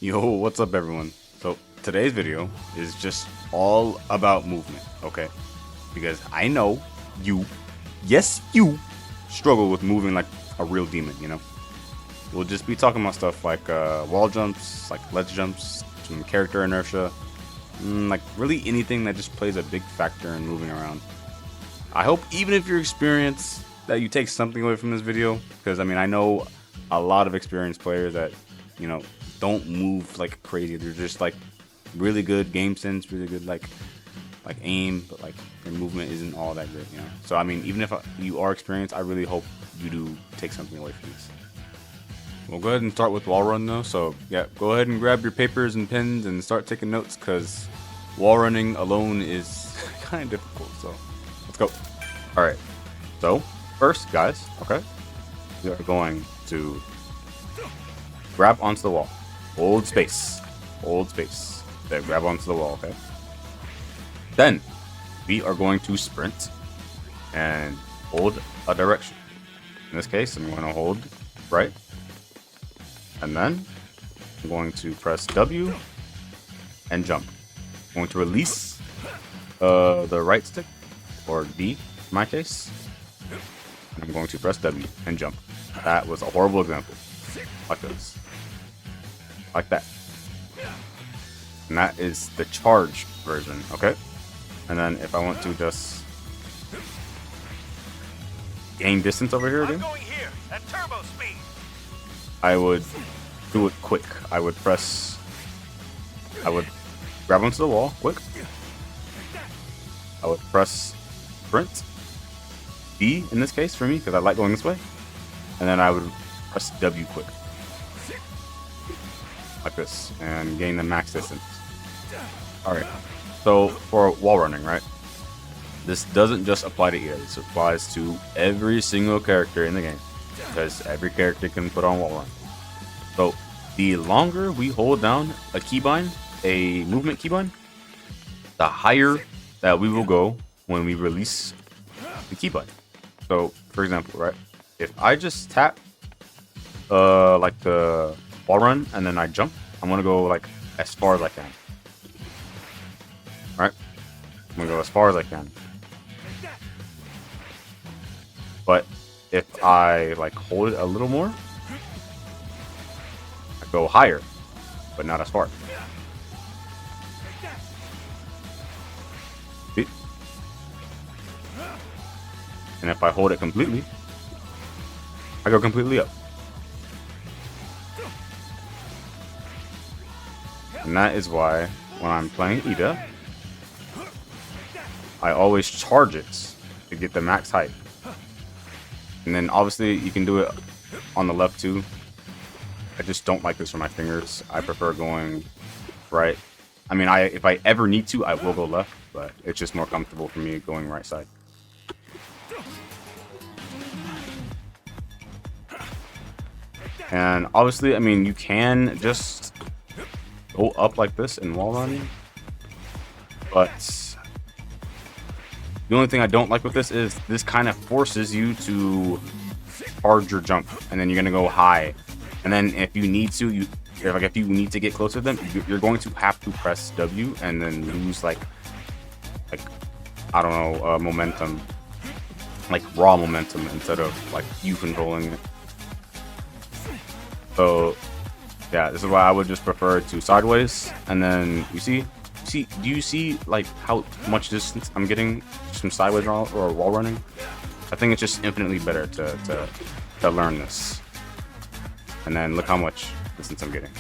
Yo, what's up everyone? So today's video is just all about movement, okay? Because I know you, yes you, struggle with moving like a real demon, you know? We'll just be talking about stuff like wall jumps, like ledge jumps, some character inertia, like really anything that just plays a big factor in moving around. I hope even if you're experienced that you take something away from this video, because I mean I know a lot of experienced players that, you know, don't move like crazy. They're just like really good game sense, really good like aim, but like their movement isn't all that good, you know. So I mean, even if you are experienced, I really hope you do take something away from this. We'll go ahead and start with wall run though. So yeah, go ahead and grab your papers and pens and start taking notes, because wall running alone is kind of difficult. So let's go. All right. So first, guys, okay, we are going to grab onto the wall. Hold space. Hold space. Then grab onto the wall, okay? Then we are going to sprint and hold a direction. In this case, I'm going to hold right. And then I'm going to press W and jump. I'm going to release the right stick, or D in my case. And I'm going to press W and jump. That was a horrible example. Like this. Like that. And that is the charge version, okay? And then if I want to just gain distance over here again, I would do it quick. I would grab onto the wall quick. I would press sprint, B in this case for me, because I like going this way. And then I would press W quick. Like this, and gain the max distance. Alright, so for wall running, right? This doesn't just apply to Iida, this applies to every single character in the game, because every character can put on wall run. So the longer we hold down a keybind, a movement keybind, the higher that we will go when we release the keybind. So for example, right, if I just tap like the wall run and then I jump, I'm gonna go like as far as I can. Right? I'm gonna go as far as I can. But if I like hold it a little more, I go higher, but not as far. See? And if I hold it completely, I go completely up. And that is why when I'm playing Iida, I always charge it to get the max height. And then obviously you can do it on the left too. I just don't like this for my fingers. I prefer going right. I mean, if I ever need to, I will go left, but it's just more comfortable for me going right side. And obviously, I mean, you can just go up like this in wall running, but the only thing I don't like with this is this kind of forces you to charge your jump, and then you're gonna go high, and then if you need to, if you need to get closer to them, you're going to have to press W and then lose like I don't know, momentum, like raw momentum, instead of like you controlling it. So yeah, this is why I would just prefer to sideways, and then do you see like how much distance I'm getting just from sideways or wall running? I think it's just infinitely better to learn this. And then look how much distance I'm getting.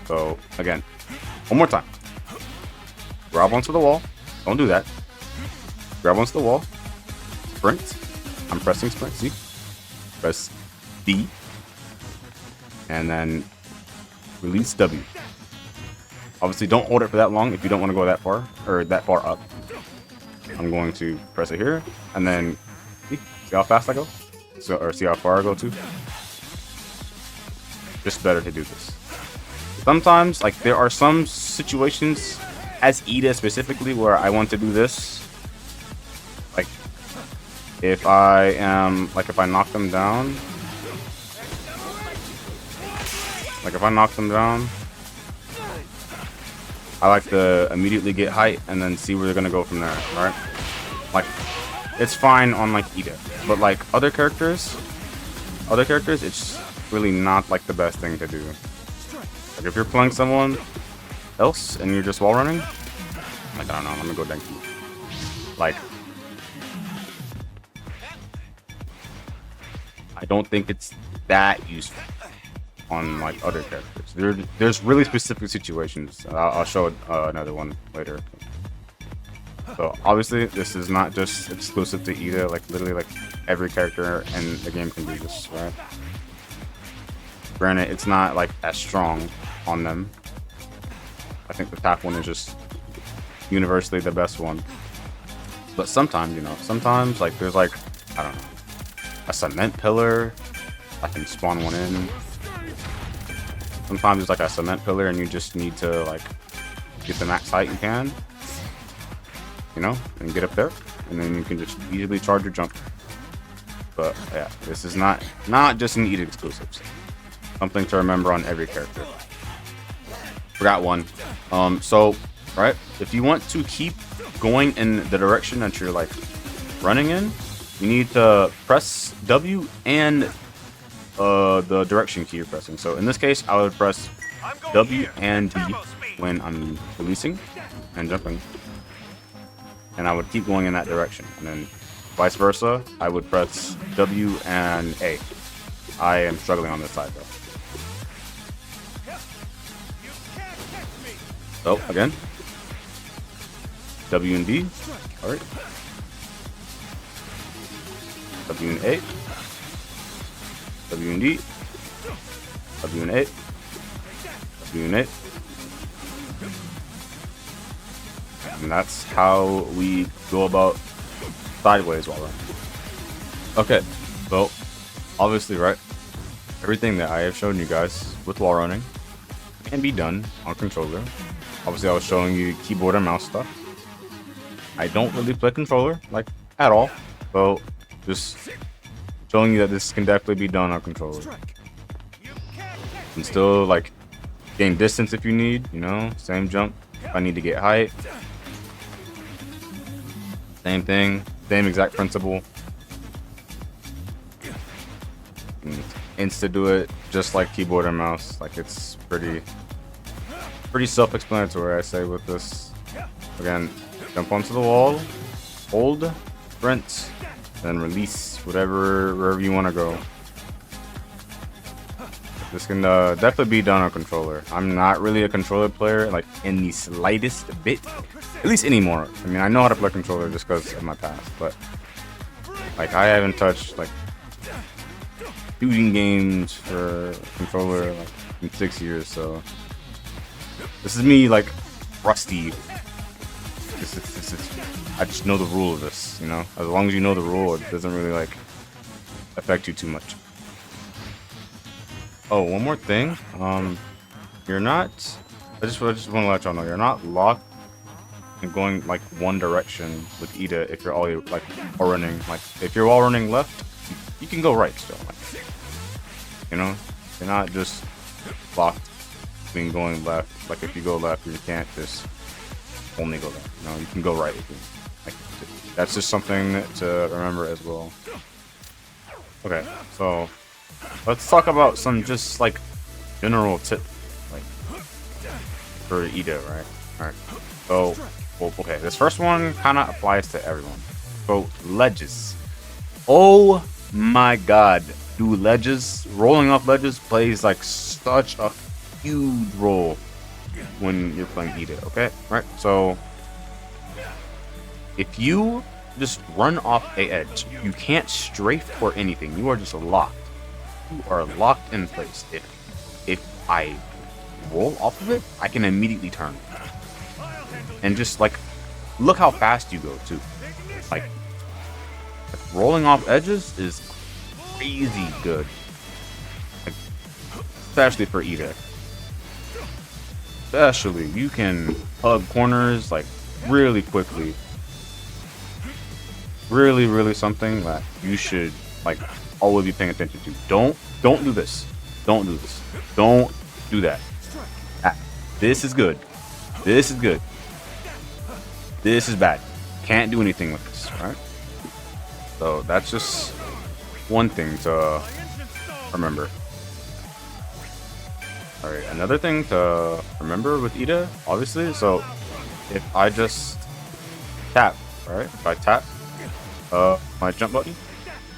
So again, one more time. Grab onto the wall. Don't do that. Grab onto the wall. Sprint. I'm pressing sprint, see? Press D. And then release W. Obviously, don't hold it for that long if you don't want to go that far, or that far up. I'm going to press it here, and then see how fast I go? So, or see how far I go too? Just better to do this. Sometimes, like, there are some situations, as Iida specifically, where I want to do this. Like, if I knock them down, Like if I knock them down, I like to immediately get height and then see where they're gonna go from there, right? Like it's fine on like Iida, but like other characters, it's really not like the best thing to do. Like if you're playing someone else and you're just wall running, like I don't know, I'm gonna go Denki. Like I don't think it's that useful on like other characters. There's really specific situations. I'll show another one later. So obviously this is not just exclusive to Iida. Like literally like every character in the game can do this, right? Granted, it's not like as strong on them. I think the top one is just universally the best one. But sometimes, you know, sometimes like there's like, I don't know, a cement pillar. I can spawn one in. Sometimes it's like a cement pillar and you just need to like get the max height you can. You know, and get up there. And then you can just easily charge your jump. But yeah, this is not just an Iida exclusives. Something to remember on every character. Forgot one. So, right, if you want to keep going in the direction that you're like running in, you need to press W and the direction key you're pressing. So in this case, I would press W and D when I'm releasing and jumping. And I would keep going in that direction. And then vice versa, I would press W and A. I am struggling on this side though. So again, W and D. All right. W and A. W and D. W and A. W and A. And that's how we go about sideways while running. Okay, so obviously, right, everything that I have shown you guys with wall running can be done on controller. Obviously, I was showing you keyboard and mouse stuff. I don't really play controller, like, at all. So, just showing you that this can definitely be done on controller. And still, like, gain distance if you need, you know, same jump if I need to get height. Same thing, same exact principle. Insta do it just like keyboard and mouse. Like it's pretty self-explanatory, I say, with this. Again, jump onto the wall, hold, sprint, then release wherever you want to go. This can definitely be done on controller. I'm not really a controller player, like in the slightest bit, at least anymore. I mean, I know how to play controller just because of my past, but like I haven't touched like shooting games for controller like in 6 years. So this is me like rusty. I just know the rule of this, you know. As long as you know the rule, it doesn't really like affect you too much. Oh, one more thing. You're not. I just want to let y'all know you're not locked and going like one direction with Iida if you're all like all running. Like if you're all running left, you can go right still. Like, you know, you're not just locked between going left. Like if you go left, you can't just only go left. You know, you can go right. Like that's just something to remember as well. Okay, so let's talk about some just like general tips, like for Iida, right? All right. So, well, okay, this first one kind of applies to everyone. So ledges. Oh my God, dude, ledges, rolling off ledges plays like such a huge role when you're playing Iida. Okay, right? So if you just run off a edge, you can't strafe or anything. You are just locked. You are locked in place. If I roll off of it, I can immediately turn. And just like, look how fast you go too. Like rolling off edges is crazy good. Like, especially for Iida. Especially, you can hug corners like really quickly. Really something that you should like always be paying attention to. Don't do this. Don't do this. Don't do that. Ah, this is good. This is good. This is bad. Can't do anything with this, right? So that's just one thing to remember. Alright, another thing to remember with Iida, obviously, so if I just tap, right? If I tap my jump button,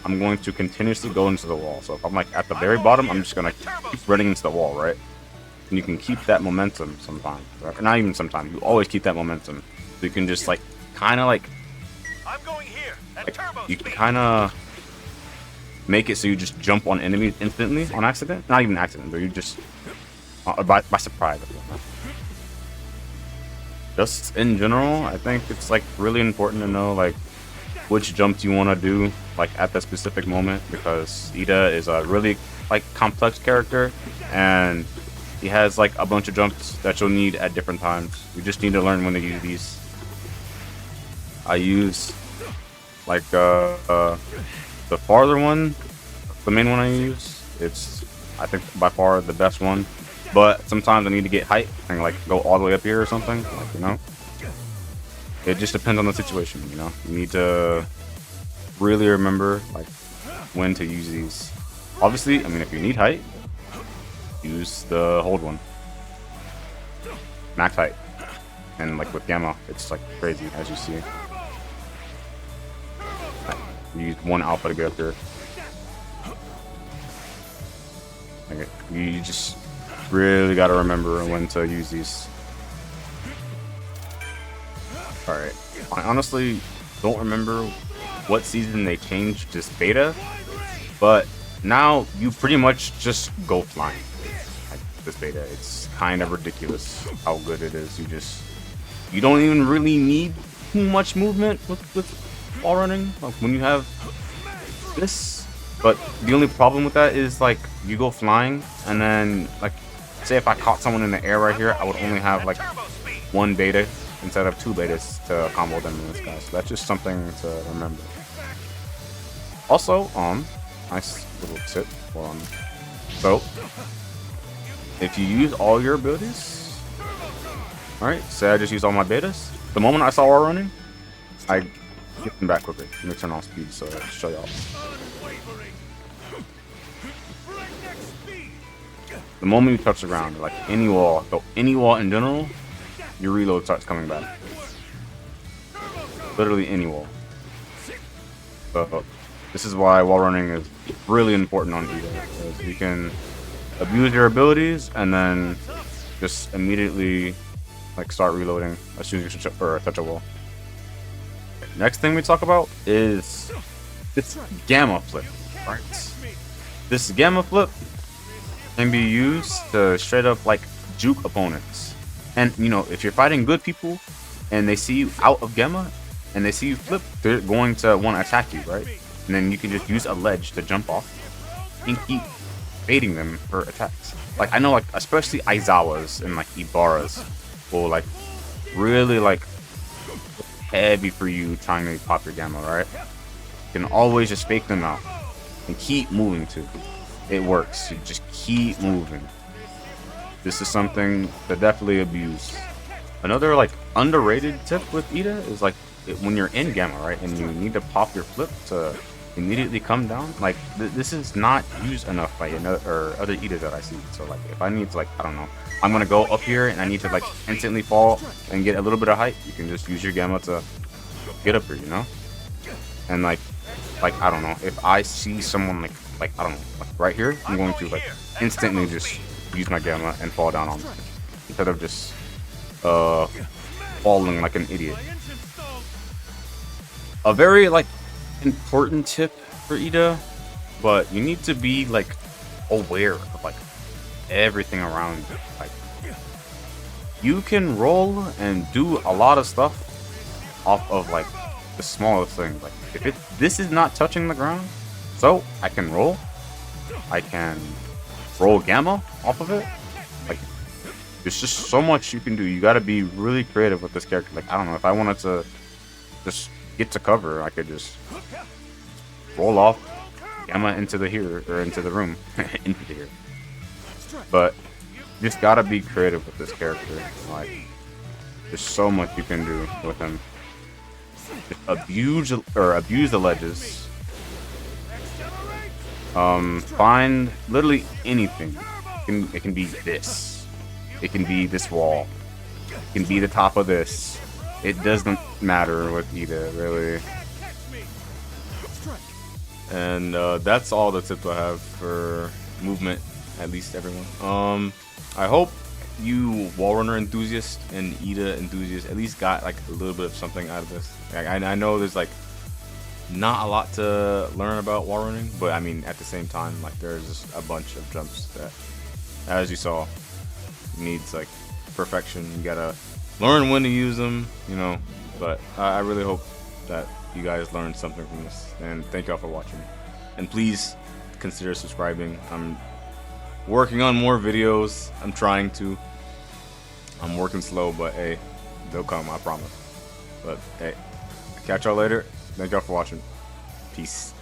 I'm going to continuously go into the wall. So if I'm like at the very bottom, I'm just gonna keep running into the wall, right? And you can keep that momentum sometimes, right? Or not even sometimes, you always keep that momentum. So you can just like kind of like you can kind of make it so you just jump on enemies instantly on accident. Not even accident, but you just by surprise. Just in general, I think it's like really important to know like which jumps you want to do like at that specific moment, because Iida is a really like complex character and he has like a bunch of jumps that you'll need at different times. You just need to learn when to use these. I use like the farther one, the main one I use. It's I think by far the best one, but sometimes I need to get height and like go all the way up here or something, like, you know. It just depends on the situation, you know. You need to really remember like when to use these. Obviously, I mean, if you need height, use the hold one, max height, and like with Gamma, it's like crazy as you see. You use one alpha to get up there. Okay, you just really gotta remember when to use these. Alright, I honestly don't remember what season they changed this beta, but now you pretty much just go flying. Like this beta, it's kind of ridiculous how good it is. You don't even really need too much movement with wall running, like when you have this. But the only problem with that is like you go flying and then like say if I caught someone in the air right here, I would only have like one beta instead of two betas to combo them in this guy. So that's just something to remember. Also, nice little tip. So if you use all your abilities, alright, say I just used all my betas, the moment I saw wall running, I get them back quickly. Let me turn on speed so I'll show y'all. The moment you touch the ground, like any wall, so any wall in general, your reload starts coming back. Literally any wall. So this is why wall running is really important on Edida, because you can abuse your abilities and then just immediately like start reloading as soon as you touch a wall. Next thing we talk about is this Gamma flip. Right? This Gamma flip can be used to straight up like juke opponents. And you know, if you're fighting good people and they see you out of Gamma and they see you flip, they're going to want to attack you, right? And then you can just use a ledge to jump off and keep baiting them for attacks. Like I know, like especially Aizawas and like Ibaras will like really like heavy for you trying to pop your Gamma, right? You can always just fake them out and keep moving too. It works. You just keep moving. This is something to definitely abuse. Another like underrated tip with Iida is like when you're in Gamma, right, and you need to pop your flip to immediately come down. Like this is not used enough by other Iidas that I see. So like if I need to like, I don't know, I'm gonna go up here and I need to like instantly fall and get a little bit of height, you can just use your Gamma to get up here, you know. And like I don't know, if I see someone like I don't know, like right here, I'm going to like instantly just use my Gamma and fall down on them instead of just falling like an idiot. A very like important tip for Iida, but you need to be like aware of like everything around you. Like you can roll and do a lot of stuff off of like the smallest things. Like if this is not touching the ground, so I can roll, I can roll Gamma off of it. Like there's just so much you can do. You got to be really creative with this character. Like I don't know, if I wanted to just get to cover, I could just roll off Gamma into the here or into the room into the here. But just gotta be creative with this character. Like, there's so much you can do with him. Just abuse the ledges. Find literally anything. It can be this. It can be this wall. It can be the top of this. It doesn't matter with Iida, really. And that's all the tips I have for movement, at least everyone. I hope you wall runner enthusiasts and Iida enthusiasts at least got like a little bit of something out of this. Like, I know there's like not a lot to learn about wall running, but I mean at the same time, like there's just a bunch of jumps that, as you saw, needs like perfection. You gotta learn when to use them, you know. But I really hope that you guys learned something from this, and thank y'all for watching. And please consider subscribing. I'm working on more videos. I'm trying to. I'm working slow, but hey, they'll come, I promise. But hey, catch y'all later. Thank y'all for watching. Peace.